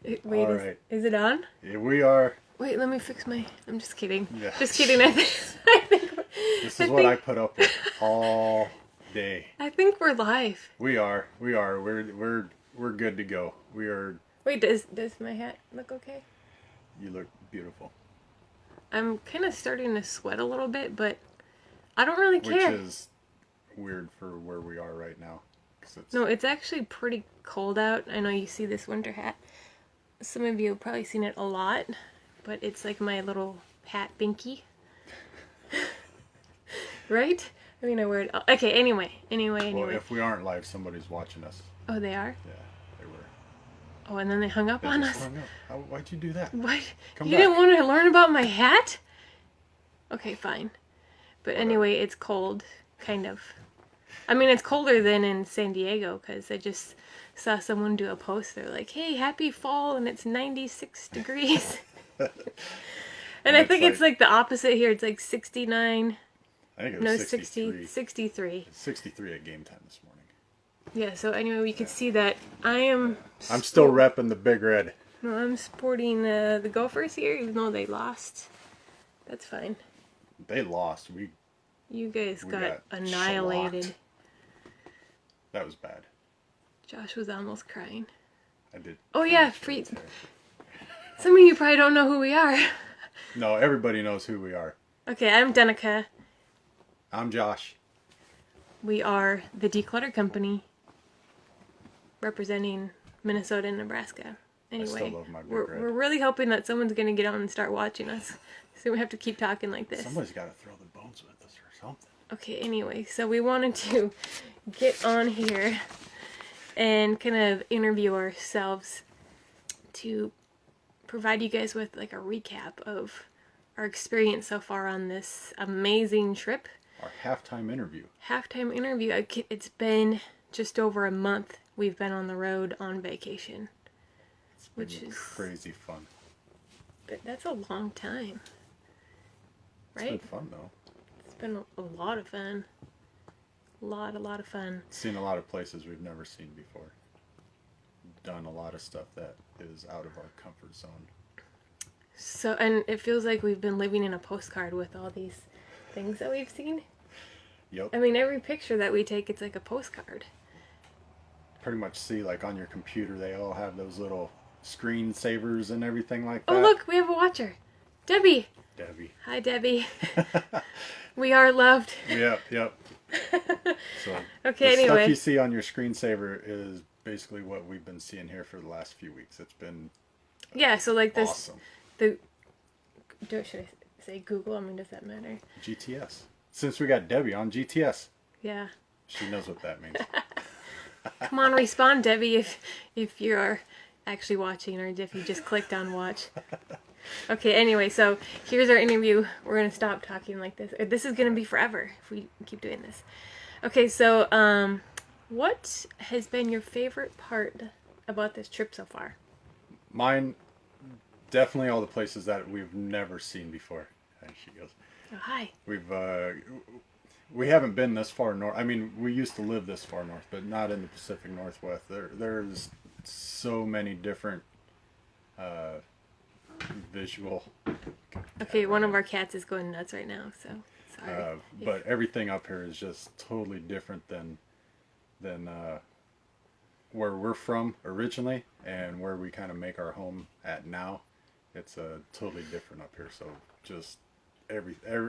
Wait, All right. is it on? Here we are. Wait, let me fix my... I'm just kidding. Yeah. Just kidding. I think This is what I put up with all day. I think we're live. We are. We're good to go. We are. Wait, does my hat look okay? You look beautiful. I'm kind of starting to sweat a little bit, but I don't really care. Which is weird for where we are right now. No, it's actually pretty cold out. I know you see this winter hat. Some of you have probably seen it a lot, but it's like my little hat binky. Right? I mean, I wear it. Okay, anyway. Well, if we aren't live, somebody's watching us. Oh, they are? Yeah, they were. Oh, and then they hung up They on just us. hung up. Why'd you do that? What? Come You back. didn't want to learn about my hat? Okay, fine. But Whatever. anyway, it's cold, kind of. I mean, it's colder than in San Diego, because I just saw someone do a post. They're like, hey, happy fall, and it's 96 degrees. And I think it's like the opposite here. It's like 69. I think it No, was 63. 63. 63 at game time this morning. Yeah, so anyway, we could see that I am... I'm still repping the big red. No, I'm sporting the Gophers here, even though they lost. That's fine. They lost. You guys We got got annihilated. shellacked. That was bad. Josh was almost crying. I did. Oh yeah, some of you probably don't know who we are. No, everybody knows who we are. Okay, I'm Denikka. I'm Josh. We are the D-Clutter Company, representing Minnesota and Nebraska. Anyway, still love my big we're red. really hoping that someone's going to get on and start watching us. So we have to keep talking like this. Somebody's got to throw the bones with us or something. Okay, anyway, so we wanted to get on here and kind of interview ourselves to provide you guys with like a recap of our experience so far on this amazing trip. Our halftime interview. It's been just over a month we've been on the road on vacation. Which is crazy fun. But that's a long time. Right? It's been fun though. It's been a lot of fun. A lot of fun. Seen a lot of places we've never seen before. Done a lot of stuff that is out of our comfort zone. So, and it feels like we've been living in a postcard with all these things that we've seen. Yep. I mean, every picture that we take, it's like a postcard. Pretty much see like on your computer they all have those little screensavers and everything like that. Oh look, we have a watcher. Debbie. Hi Debbie. We are loved. Yep. So Okay, the anyway. stuff you see on your screensaver is basically what we've been seeing here for the last few weeks. It's been Yeah, so like this awesome. Should I say Google? I mean, does that matter? GTS. Since we got Debbie on GTS. Yeah. She knows what that means. Come on, respond, Debbie, if you're actually watching or if you just clicked on watch. Okay, anyway, so here's our interview. We're going to stop talking like this. This is going to be forever if we keep doing this. Okay, so what has been your favorite part about this trip so far? Mine, definitely all the places that we've never seen before. And she goes, Oh, hi. We haven't been this far north. I mean, we used to live this far north, but not in the Pacific Northwest. There's so many different visual. Okay, one of our cats is going nuts right now, so sorry. But everything up here is just totally different than where we're from originally and where we kind of make our home at now. It's totally different up here. So just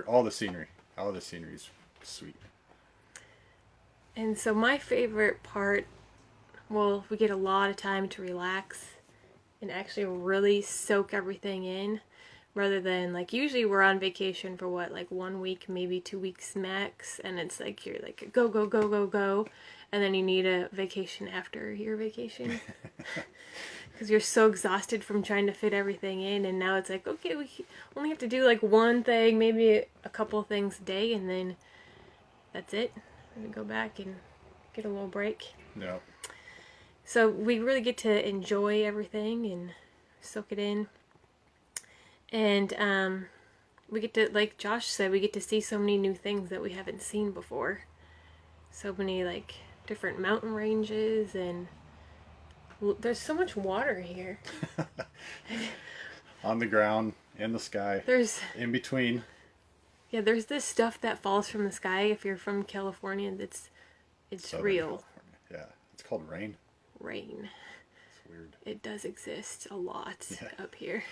all the scenery is sweet. And so my favorite part, well, we get a lot of time to relax and actually really soak everything in, rather than like usually we're on vacation for what, like 1 week, maybe 2 weeks max, and it's like you're like go, and then you need a vacation after your vacation because you're so exhausted from trying to fit everything in. And now it's like, okay, we only have to do like one thing, maybe a couple of things a day, and then that's it. We're gonna go back and get a little break. Yeah. So we really get to enjoy everything and soak it in. And we get to, like Josh said, we get to see so many new things that we haven't seen before. So many like different mountain ranges and There's so much water here. On the ground, in the sky, There's in between. Yeah, there's this stuff that falls from the sky. If you're from California, it's Southern real. California. Yeah, it's called rain. Rain. It's weird. It does exist a lot Yeah. up here.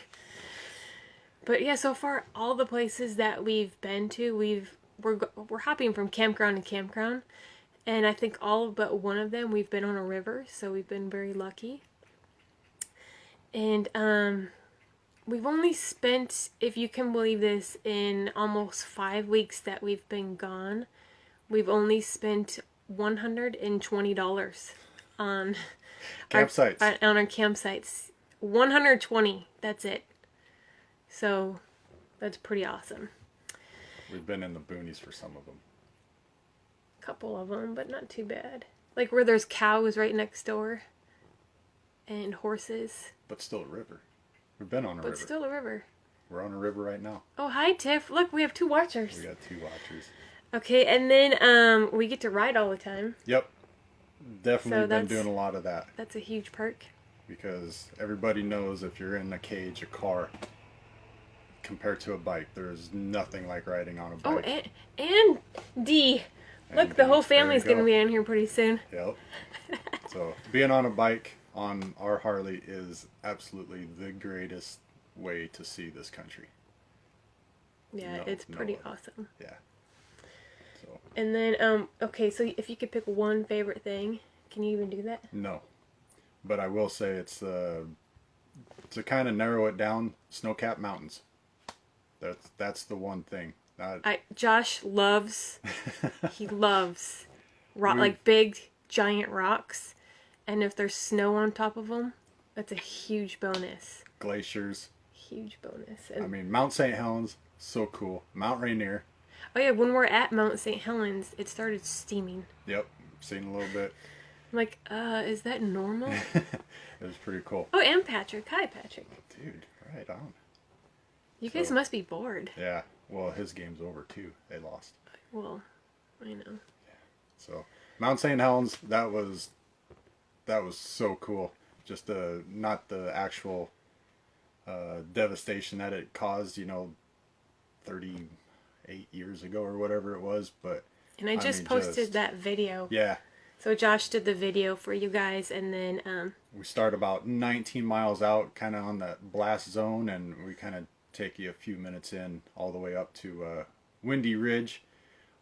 But yeah, so far all the places that we've been to, we're hopping from campground to campground, and I think all but one of them we've been on a river, so we've been very lucky. And we've only spent, if you can believe this, in almost 5 weeks that we've been gone, we've only spent $120 on Campsites. on our campsites. 120. That's it. So that's pretty awesome. We've been in the boonies for some of them. A couple of them, but not too bad. Like where there's cows right next door and horses. But still a river. We've been on a river. But still a river. We're on a river right now. Oh, hi, Tiff. Look, we have 2 watchers. We got 2 watchers. Okay, and then we get to ride all the time. Yep. Definitely So been doing a lot of that. That's a huge perk. Because everybody knows if you're in a cage, a car, compared to a bike, there's nothing like riding on a bike. Oh, and D. Look, the whole family's going to be in here pretty soon. Yep. So being on a bike on our Harley is absolutely the greatest way to see this country. Yeah, No, it's pretty no. awesome. Yeah. So And then, okay, so if you could pick one favorite thing, can you even do that? no, but I will say it's to kind of narrow it down, snow-capped mountains. That's the one thing. Josh loves, he loves like big giant rocks, and if there's snow on top of them, that's a huge bonus. Glaciers. Huge bonus. I mean, Mount St. Helens, so cool. Mount Rainier. Oh yeah, when we're at Mount St. Helens, it started steaming. Yep, seen a little bit. I'm like, is that normal? It was pretty cool. Oh, and Patrick. Hi, Patrick. Dude, right on. You guys must be bored. Yeah, well, his game's over too. They lost. Well, I know. So Mount St. Helens, that was so cool. Just not the actual devastation that it caused, 38 years ago or whatever it was, but And I just posted that video. Yeah. So Josh did the video for you guys, and then we start about 19 miles out, kind of on that blast zone, and we kind of take you a few minutes in all the way up to Windy Ridge,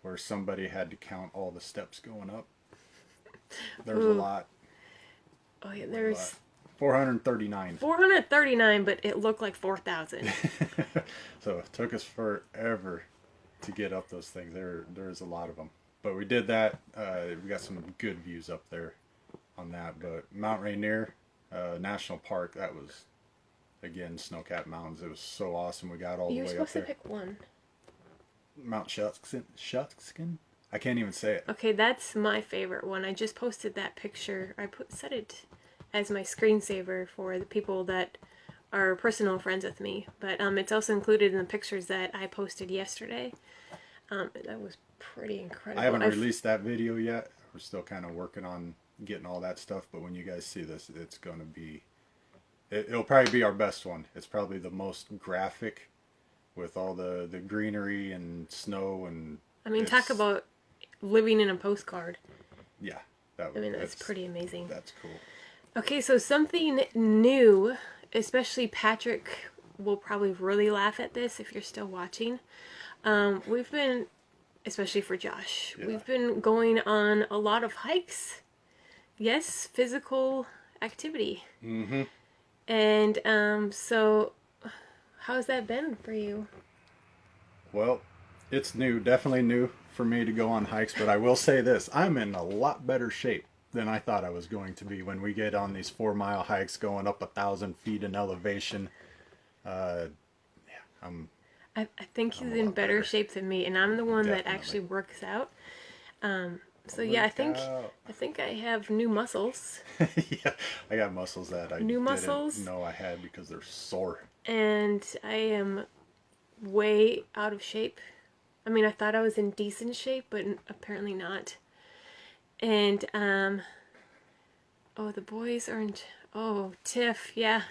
where somebody had to count all the steps going up. There's a lot. Oh yeah, there's 439. 439, but it looked like 4,000. So it took us forever to get up those things. There's a lot of them. But we did that. We got some good views up there on that. But Mount Rainier National Park, that was, again, snow-capped mountains. It was so awesome. We got all the way up there. You're supposed to pick one. Mount Shutskin? I can't even say it. Okay, that's my favorite one. I just posted that picture. Set it as my screensaver for the people that are personal friends with me. But it's also included in the pictures that I posted yesterday. That was pretty incredible. I haven't released that video yet. We're still kind of working on getting all that stuff. But when you guys see this, it's going to be... It'll probably be our best one. It's probably the most graphic with all the greenery and snow and... I mean, talk about living in a postcard. Yeah. That's pretty amazing. That's cool. Okay, so something new, especially Patrick will probably really laugh at this if you're still watching. We've been, especially for Josh, we've been going on a lot of hikes. Yes, physical activity. Mm-hmm. And so how's that been for you? Well, it's new, definitely new for me to go on hikes, but I will say this, I'm in a lot better shape than I thought I was going to be when we get on these 4-mile hikes going up 1,000 feet in elevation. I think he's in better shape than me, and I'm the one that actually works out. So yeah, I think I have new muscles. Yeah, I got muscles that I didn't know I had because they're sore. And I am way out of shape. I mean, I thought I was in decent shape, but apparently not. And the boys Oh, Tiff, yeah.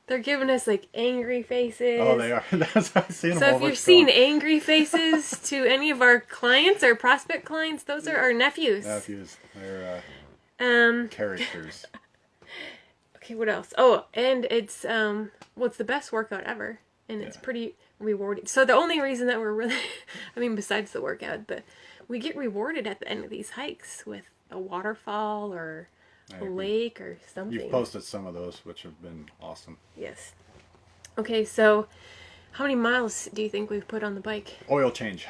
They're giving us like angry faces. Oh, they are. That's I've seen them So all if you've much seen gone. angry faces to any of our clients or prospect clients, those are our nephews. Nephews, they're Um, characters. okay, what else? Oh, and it's well, it's the best workout ever, and it's Yeah. pretty rewarding. So the only reason that we're really, I mean, besides the workout, but we get rewarded at the end of these hikes with a waterfall or a lake or something. You've posted some of those, which have been awesome. Yes. Okay, so how many miles do you think we've put on the bike? Oil change.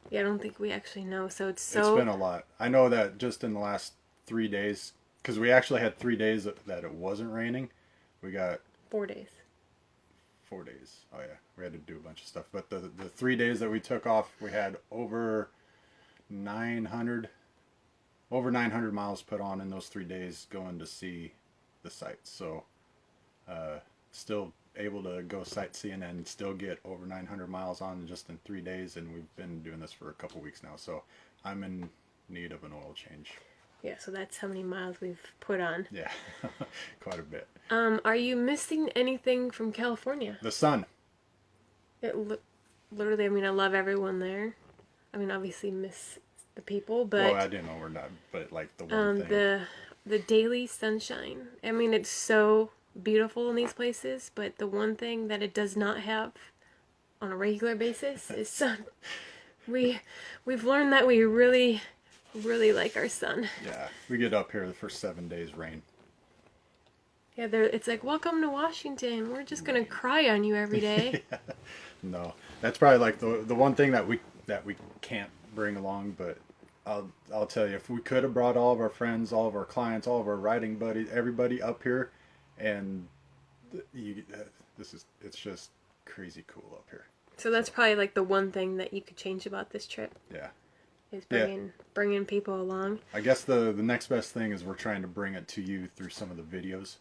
Yeah, I don't think we actually know. So it's It's been a lot. I know that just in the last 3 days, because we actually had 3 days that it wasn't raining. We got 4 days. 4 days. Oh yeah, we had to do a bunch of stuff. But the 3 days that we took off, we had over 900 miles put on in those 3 days going to see the sites. So still able to go sightseeing and still get over 900 miles on just in 3 days, and we've been doing this for a couple weeks now, so I'm in need of an oil change. Yeah, so that's how many miles we've put on. Yeah. Quite a bit. Are you missing anything from California? The sun. Literally, I mean, I love everyone there. I mean, obviously miss the people, but Well, I didn't know we're not, but like the one thing. the daily sunshine. I mean, it's so beautiful in these places, but the one thing that it does not have on a regular basis is sun. We've learned that we really like our sun. Yeah, we get up here for 7 days rain. Yeah, it's like, welcome to Washington. We're just gonna cry on you every day. Yeah. No, that's probably like the one thing that we can't bring along. But I'll tell you, if we could have brought all of our friends, all of our clients, all of our riding buddies, everybody up here, and it's just crazy cool up here. So that's probably like the one thing that you could change about this trip. Yeah. Is bringing people along. I guess the next best thing is we're trying to bring it to you through some of the videos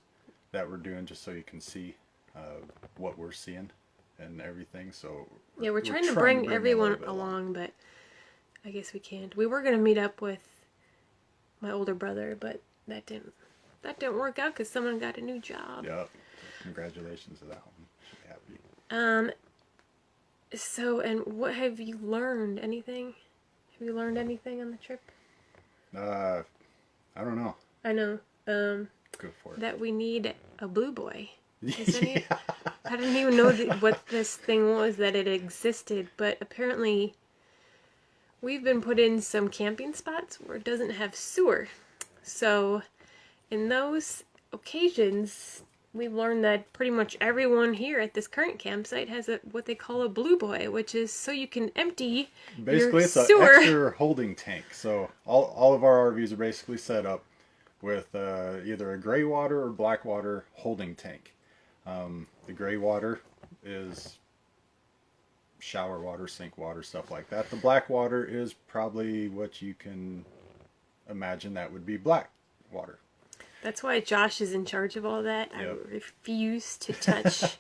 that we're doing, just so you can see what we're seeing and everything. So yeah, we're trying to bring everyone along, but I guess we can't. We were gonna meet up with my older brother, but that didn't work out because someone got a new job. Yep. Congratulations to that one. Should be happy. So, and what have you learned? Anything? Have you learned anything on the trip? I don't know. I know. Go for it. That we need a blue boy. Yeah. I didn't even know what this thing was, that it existed, but apparently we've been put in some camping spots where it doesn't have sewer. So in those occasions, we've learned that pretty much everyone here at this current campsite has what they call a blue boy, which is so you can empty Basically, your it's an sewer. extra holding tank. So all of our RVs are basically set up with either a gray water or black water holding tank. The gray water is shower water, sink water, stuff like that. The black water is probably what you can imagine that would be black water. That's why Josh is in charge of all that. Yep. I refuse to touch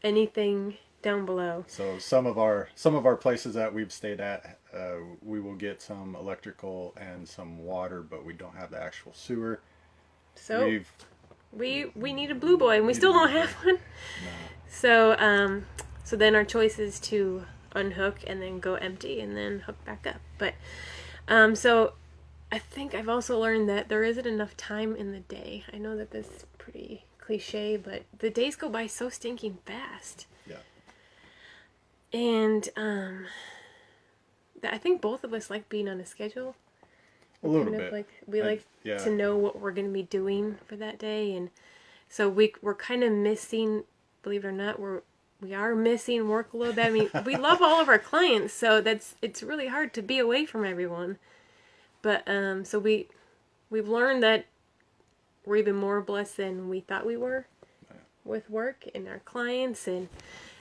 anything down below. So some of our places that we've stayed at, we will get some electrical and some water, but we don't have the actual sewer. So we need a blue boy, and we still don't have one. No. So then our choice is to unhook and then go empty and then hook back up. But so I think I've also learned that there isn't enough time in the day. I know that this is pretty cliche, but the days go by so stinking fast. Yeah. And I think both of us like being on a schedule. A little bit. We like to know what we're going to be doing for that day, and so we're kind of missing. Believe it or not, we are missing work a little bit. I mean, we love all of our clients, so it's really hard to be away from everyone. But so we've learned that we're even more blessed than we thought we were with work and our clients, and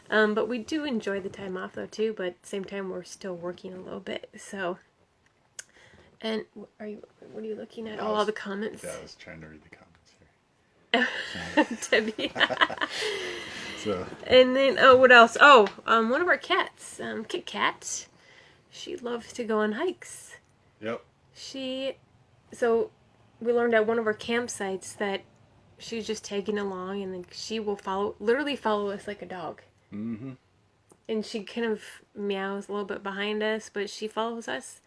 but we do enjoy the time off though too. But at the same time, we're still working a little bit. So, and what are you looking at? All the comments. Yeah, I was trying to read the comments here. Debbie. So. And then what else? One of our cats, Kit Kat, she loves to go on hikes. Yep. So we learned at one of our campsites that she's just tagging along, and then she will literally follow us like a dog. Mm-hmm. And she kind of meows a little bit behind us, but she follows us,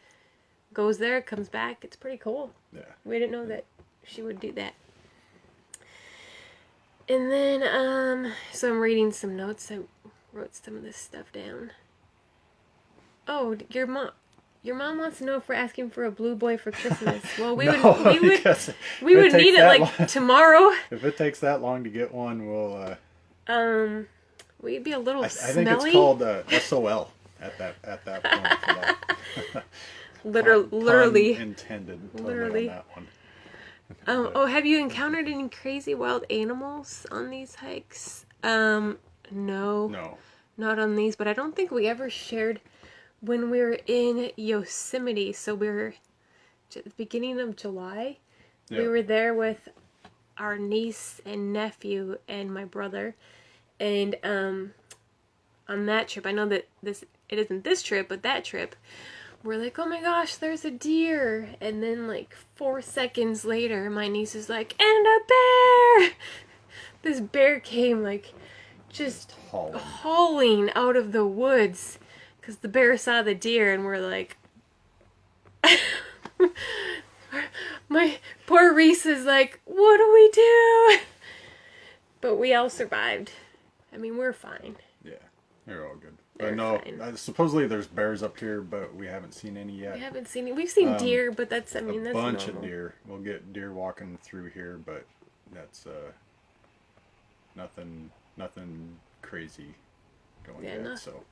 goes there, comes back. It's pretty cool. Yeah. We didn't know that she would do that. And then, so I'm reading some notes. I wrote some of this stuff down. Oh, your mom wants to know if we're asking for a blue boy for Christmas. Well, we No, would because we would need it like long, tomorrow. If it takes that long to get one, we'll. We'd be a little I smelly. think it's called SOL at that point for that. Literally. Pun intended. Literally. On that one. Oh, have you encountered any crazy wild animals on these hikes? No. No. Not on these, but I don't think we ever shared when we were in Yosemite. So we were at the beginning of July. Yep. We were there with our niece and nephew and my brother. And on that trip, I know that it isn't this trip, but that trip, we're like, oh my gosh, there's a deer. And then like 4 seconds later, my niece is like, and a bear! This bear came like just hauling out of the woods because the bear saw the deer, and we're like, my poor Reese is like, what do we do? But we all survived. I mean, we're fine. Yeah, they're all good. They're But no, fine. Supposedly there's bears up here, but we haven't seen any yet. We haven't seen it. We've seen deer, but that's A that's bunch normal. of deer. We'll get deer walking through here, but that's nothing crazy going yet. So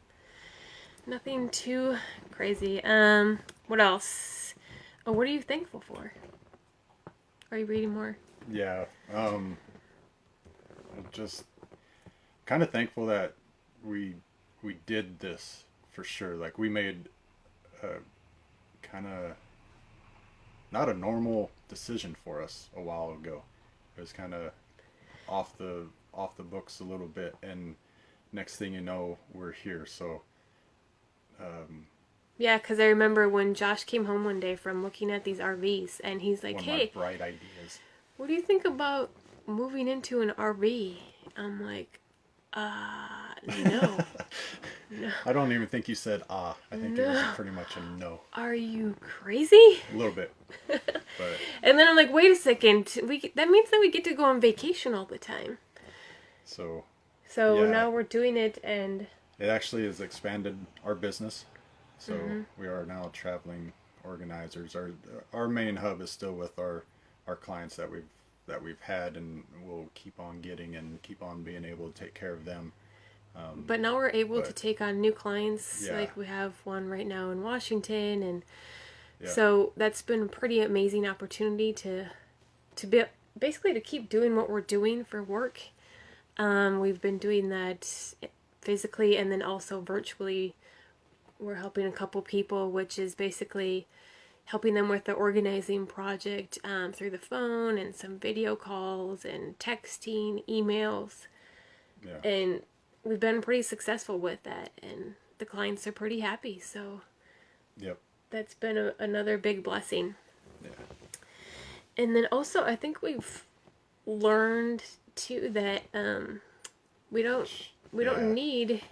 Nothing too crazy. What else? Oh, what are you thankful for? Are you reading more? yeah, I'm just kind of thankful that we did this for sure. Like we made a kind of not a normal decision for us a while ago. It was kind of off the books a little bit, and next thing you know, we're here. So Yeah, because I remember when Josh came home one day from looking at these RVs, and he's like, one hey, of my bright ideas. what do you think about moving into an RV? I'm like, no. No. I don't even think you said I think it was No. pretty much a no. Are you crazy? A little bit. But And then I'm like, wait a second. That means that we get to go on vacation all the time. so So Yeah. now we're doing it, and it actually has expanded our business. So we are now traveling organizers. Our main hub is still with our clients that we've had, and we'll keep on getting and keep on being able to take care of them. but now we're able to take on new clients. Yeah. Like we have one right now in Washington, and Yeah. so that's been a pretty amazing opportunity to be basically to keep doing what we're doing for work. We've been doing that physically and then also virtually. We're helping a couple people, which is basically helping them with the organizing project through the phone and some video calls and texting, emails. Yeah. And we've been pretty successful with that, and the clients are pretty happy. So Yep. that's been another big blessing. Yeah. And then also, I think we've learned too that we don't need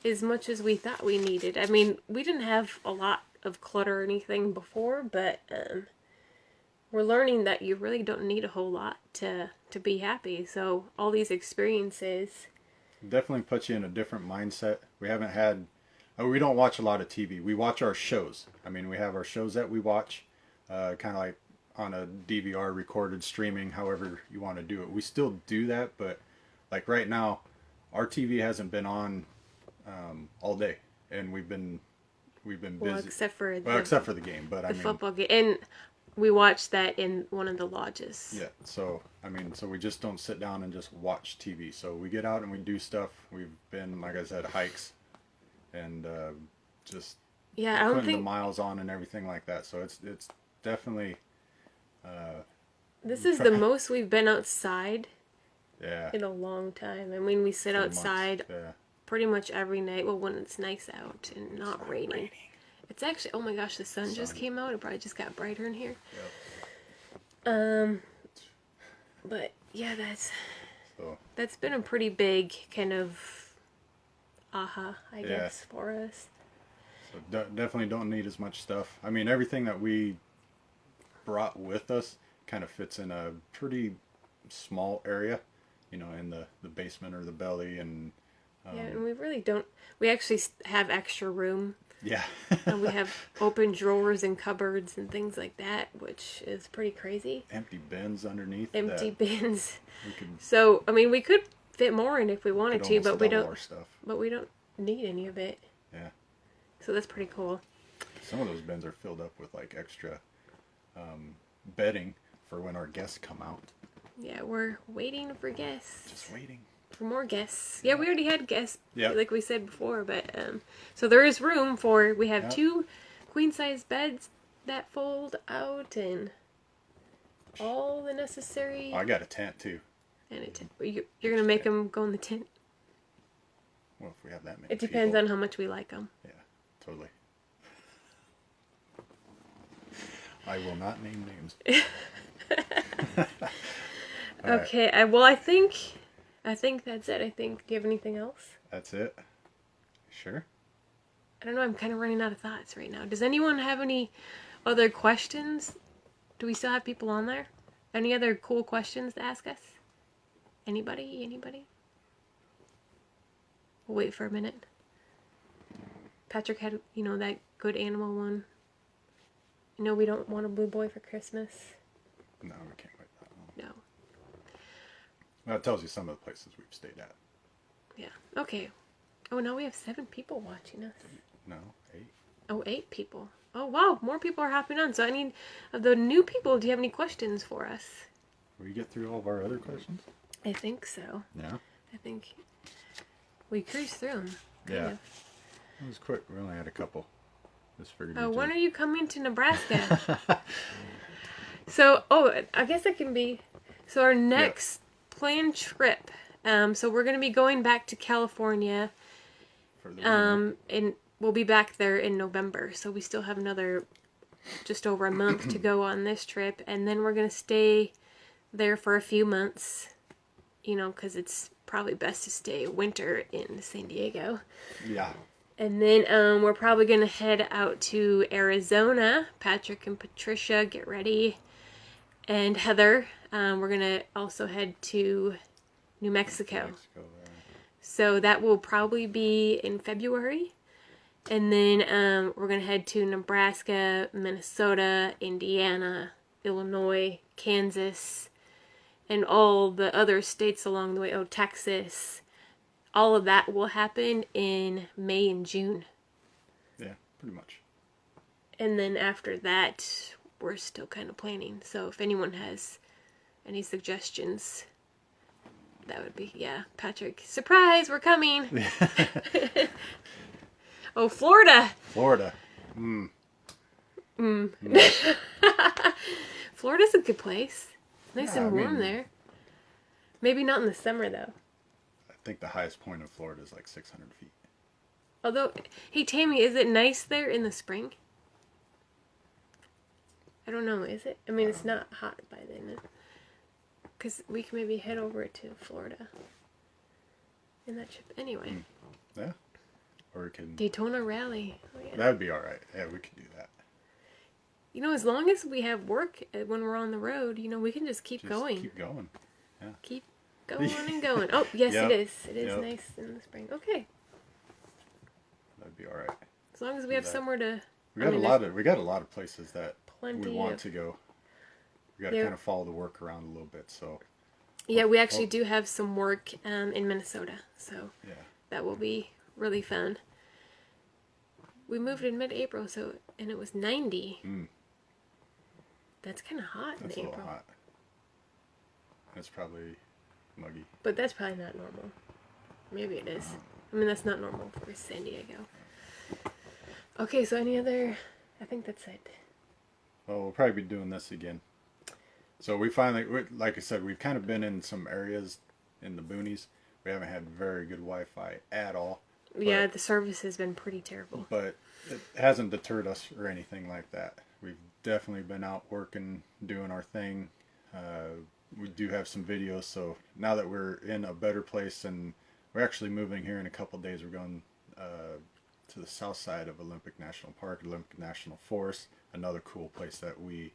as much as we thought we needed. I mean, we didn't have a lot of clutter or anything before, but we're learning that you really don't need a whole lot to be happy. So all these experiences Definitely puts you in a different mindset. We haven't had we don't watch a lot of TV. We watch our shows. I mean, we have our shows that we watch, kind of like on a DVR recorded streaming, however you want to do it. We still do that, but like right now, our TV hasn't been on all day, and we've been busy. well, except for except for the game, but I the mean, football game, and we watched that in one of the lodges. yeah. So I mean, so we just don't sit down and just watch TV. So we get out and we do stuff. We've been, like I said, hikes, and just Yeah, I don't putting the think miles on and everything like that. So it's definitely this is the most we've been outside yeah. in a long time. I mean, we sit 3 months. outside Yeah. pretty much every night. Well, when it's nice out and not raining. It's actually, oh my gosh, the sun just came out. It probably just got brighter in here. But yeah, So that's been a pretty big kind of aha, I yeah, guess, for us. so definitely don't need as much stuff. I mean, everything that we brought with us kind of fits in a pretty small area, you know, in the basement or the belly, and Yeah, and we really don't. We actually have extra room, yeah, and we have open drawers and cupboards and things like that, which is pretty crazy. empty bins underneath Empty that bins. we could So I mean, we could fit more in if we wanted to, almost but we double don't. our stuff. But we don't need any of it. Yeah, So that's pretty cool. some of those bins are filled up with like extra bedding for when our guests come out. Yeah, we're waiting for guests. Just waiting. For more guests. Yeah, we already had guests, Yeah. like we said before, but so there is room for. We have Yeah. 2 queen size beds that fold out and all the necessary. Oh, I got a tent too. And you're gonna make them go in the tent. Well, if we have that many. It depends people. on how much we like them. Yeah, totally. I will not name names. Okay. I think that's it. Do you have anything else? That's it. Sure. I don't know. I'm kind of running out of thoughts right now. Does anyone have any other questions? Do we still have people on there? Any other cool questions to ask us? Anybody? Anybody? We'll wait for a minute. Patrick had, that good animal one. We don't want a blue boy for Christmas. No, we can't wait that long. No. Well, it tells you some of the places we've stayed at. Yeah. Okay. Oh, now we have 7 people watching us. No, 8. Oh, 8 people. Oh, wow. More people are hopping on. So I need, of the new people, do you have any questions for us? Will you get through all of our other questions? I think so. Yeah. I think we cruised through them. Yeah. It was quick. We only had a couple. Just figured. Oh, when are you coming to Nebraska? So, I guess it can be. So our next planned trip. So we're going to be going back to California. For the winter. And we'll be back there in November. So we still have just over a month to go on this trip. And then we're going to stay there for a few months. Because it's probably best to stay winter in San Diego. Yeah. And then we're probably going to head out to Arizona. Patrick and Patricia, get ready. And Heather, we're going to also head to New Mexico. So that will probably be in February. And then we're going to head to Nebraska, Minnesota, Indiana, Illinois, Kansas, and all the other states along the way. Oh, Texas. All of that will happen in May and June. Yeah, pretty much. And then after that, we're still kind of planning. So if anyone has any suggestions, that would be, Patrick. Surprise, we're coming. Oh, Florida. Florida. Florida's a good place. Nice Yeah, and warm there. Maybe not in the summer, though. I think the highest point in Florida is like 600 feet. Although, hey, Tammy, is it nice there in the spring? I don't know, is it? I mean, it's not hot by then. Because we can maybe head over to Florida in that trip. Anyway. Yeah. Or we can. Daytona Rally. Oh, yeah. That would be all right. Yeah, we could do that. As long as we have work when we're on the road, we can just keep going. Keep going. Yeah. Keep going and going. Oh, yes, Yep. it is. It is Yep. nice in the spring. Okay. That'd be all right. As long as we have somewhere to. We got a lot of places that Plenty we want of- to go. We got to kind of follow the work around a little bit. So. Yeah, we actually do have some work in Minnesota, so Yeah. that will be really fun. We moved in mid-April, and it was 90. That's kind of hot That's in a April. little hot. It's probably muggy. But that's probably not normal. Maybe it is. I mean, that's not normal for San Diego. Okay, so any other... I think that's it. Well, we'll probably be doing this again. So we finally, like I said, we've kind of been in some areas in the boonies. We haven't had very good Wi-Fi at all. Yeah, the service has been pretty terrible. But it hasn't deterred us or anything like that. We've definitely been out working, doing our thing. We do have some videos, so now that we're in a better place and we're actually moving here in a couple days, we're going to the south side of Olympic National Park, Olympic National Forest, another cool place that we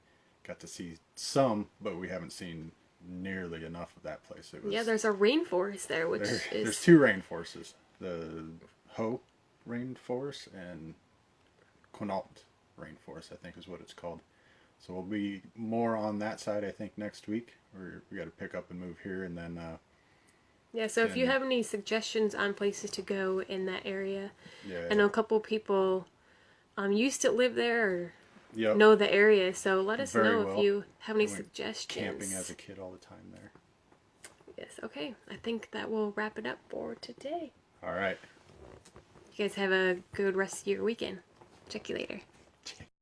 got to see some, but we haven't seen nearly enough of that place. It was, Yeah, there's a rainforest there, which there's is two rainforests, the Ho rainforest and Quinault rainforest, I think is what it's called. So we'll be more on that side, I think, next week. We got to pick up and move here, and then yeah. So if you and have any suggestions on places to go in that area, yeah, I know a couple people used to live there or yep, know the area. So let us very know if well. you have any I went suggestions. camping as a kid all the time there. Yes. Okay. I think that will wrap it up for today. All right. You guys have a good rest of your weekend. Check you later.